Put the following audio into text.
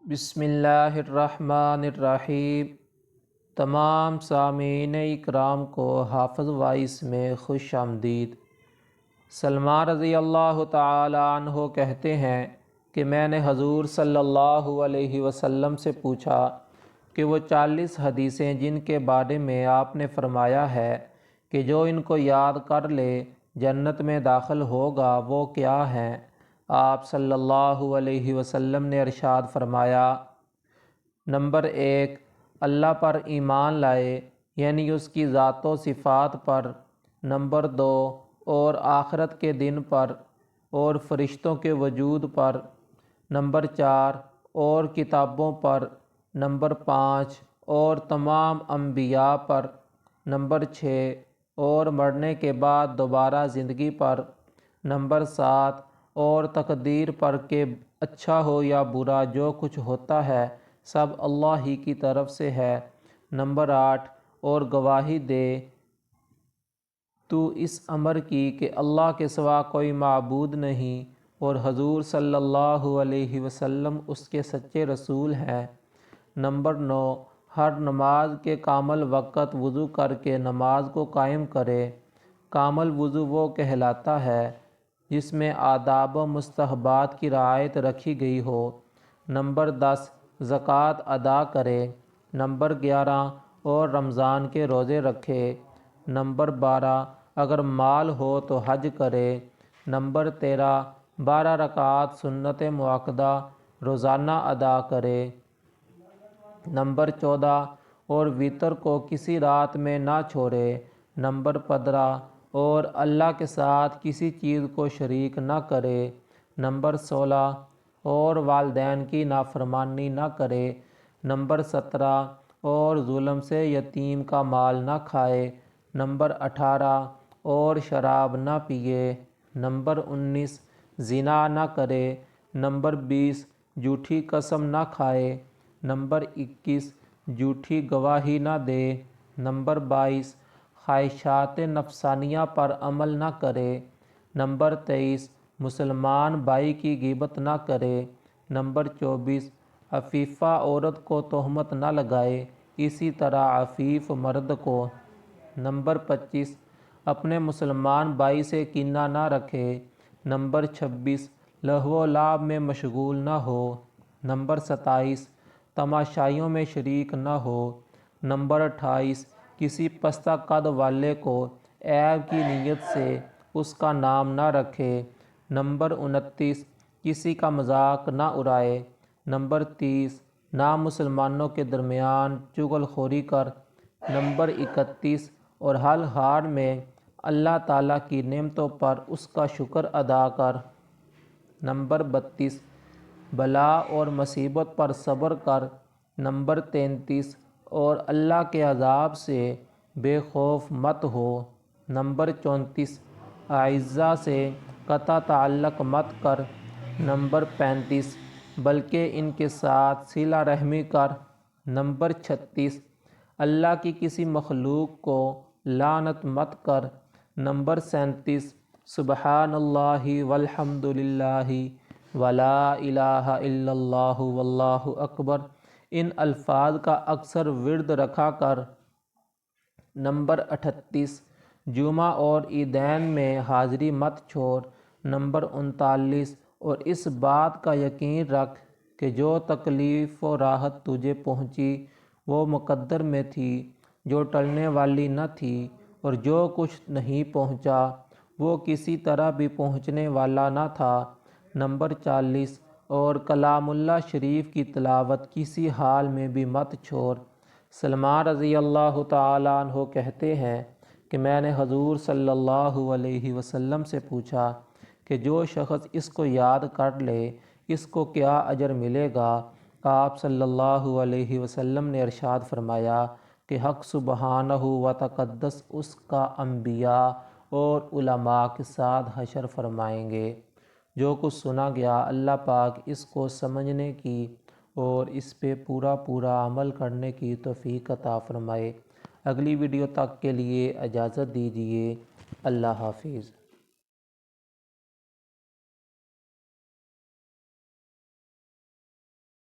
بسم اللہ الرحمن الرحیم۔ تمام سامعین اکرام کو حافظ وائس میں خوش آمدید۔ سلمان رضی اللہ تعالی عنہ کہتے ہیں کہ میں نے حضور صلی اللہ علیہ وسلم سے پوچھا کہ وہ 40 حدیثیں جن کے بارے میں آپ نے فرمایا ہے کہ جو ان کو یاد کر لے جنت میں داخل ہوگا وہ کیا ہیں؟ آپ صلی اللہ علیہ وسلم نے ارشاد فرمایا، نمبر 1، اللہ پر ایمان لائے یعنی اس کی ذات و صفات پر۔ نمبر 2، اور آخرت کے دن پر اور فرشتوں کے وجود پر۔ نمبر 4، اور کتابوں پر۔ نمبر 5، اور تمام انبیاء پر۔ نمبر 6، اور مرنے کے بعد دوبارہ زندگی پر۔ نمبر 7، اور تقدیر پر کہ اچھا ہو یا برا جو کچھ ہوتا ہے سب اللہ ہی کی طرف سے ہے۔ نمبر 8، اور گواہی دے تو اس امر کی کہ اللہ کے سوا کوئی معبود نہیں اور حضور صلی اللہ علیہ وسلم اس کے سچے رسول ہیں۔ نمبر 9، ہر نماز کے کامل وقت وضو کر کے نماز کو قائم کرے۔ کامل وضو وہ کہلاتا ہے جس میں آداب و مستحبات کی رعایت رکھی گئی ہو۔ نمبر 10، زکوٰۃ ادا کرے۔ نمبر 11، اور رمضان کے روزے رکھے۔ نمبر 12، اگر مال ہو تو حج کرے۔ نمبر 13، 12 رکعات سنت مؤکدہ روزانہ ادا کرے۔ نمبر 14، اور وتر کو کسی رات میں نہ چھوڑے۔ نمبر 15، اور اللہ کے ساتھ کسی چیز کو شریک نہ کرے۔ نمبر 16، اور والدین کی نافرمانی نہ کرے۔ نمبر 17، اور ظلم سے یتیم کا مال نہ کھائے۔ نمبر 18، اور شراب نہ پیے۔ نمبر 19، زنا نہ کرے۔ نمبر 20، جھوٹی قسم نہ کھائے۔ نمبر 21، جھوٹی گواہی نہ دے۔ نمبر 22، خواہشات نفسانیہ پر عمل نہ کرے۔ نمبر 23، مسلمان بھائی کی غیبت نہ کرے۔ نمبر 24، عفیفہ عورت کو تہمت نہ لگائے، اسی طرح عفیف مرد کو۔ نمبر 25، اپنے مسلمان بھائی سے کینہ نہ رکھے۔ نمبر 26، لہو و لعب میں مشغول نہ ہو۔ نمبر 27، تماشائیوں میں شریک نہ ہو۔ نمبر 28، کسی پستہ قد والے کو عیب کی نیت سے اس کا نام نہ رکھے۔ نمبر 29، کسی کا مذاق نہ اڑائے۔ نمبر 30، نامسلمانوں کے درمیان چغل خوری کر۔ نمبر 31، اور حال حال میں اللہ تعالیٰ کی نعمتوں پر اس کا شکر ادا کر۔ نمبر 32، بلا اور مصیبت پر صبر کر۔ نمبر 33، اور اللہ کے عذاب سے بے خوف مت ہو۔ نمبر 34، اعزاء سے قطع تعلق مت کر۔ نمبر 35، بلکہ ان کے ساتھ صلہ رحمی کر۔ نمبر 36، اللہ کی کسی مخلوق کو لعنت مت کر۔ نمبر 37، سبحان اللہ والحمد للہ ولا الہ الا اللہ واللہ اکبر، ان الفاظ کا اکثر ورد رکھا کر۔ نمبر 38، جمعہ اور عیدین میں حاضری مت چھوڑ۔ نمبر 39، اور اس بات کا یقین رکھ کہ جو تکلیف و راحت تجھے پہنچی وہ مقدر میں تھی، جو ٹلنے والی نہ تھی، اور جو کچھ نہیں پہنچا وہ کسی طرح بھی پہنچنے والا نہ تھا۔ نمبر 40، اور کلام اللہ شریف کی تلاوت کسی حال میں بھی مت چھوڑ۔ سلمان رضی اللہ تعالیٰ عنہ کہتے ہیں کہ میں نے حضور صلی اللہ علیہ وسلم سے پوچھا کہ جو شخص اس کو یاد کر لے اس کو کیا اجر ملے گا؟ آپ صلی اللہ علیہ وسلم نے ارشاد فرمایا کہ حق سبحانہ و تقدس اس کا انبیاء اور علماء کے ساتھ حشر فرمائیں گے۔ جو کچھ سنا گیا اللہ پاک اس کو سمجھنے کی اور اس پہ پورا عمل کرنے کی توفیق عطا فرمائے۔ اگلی ویڈیو تک کے لیے اجازت دیجیے۔ اللہ حافظ۔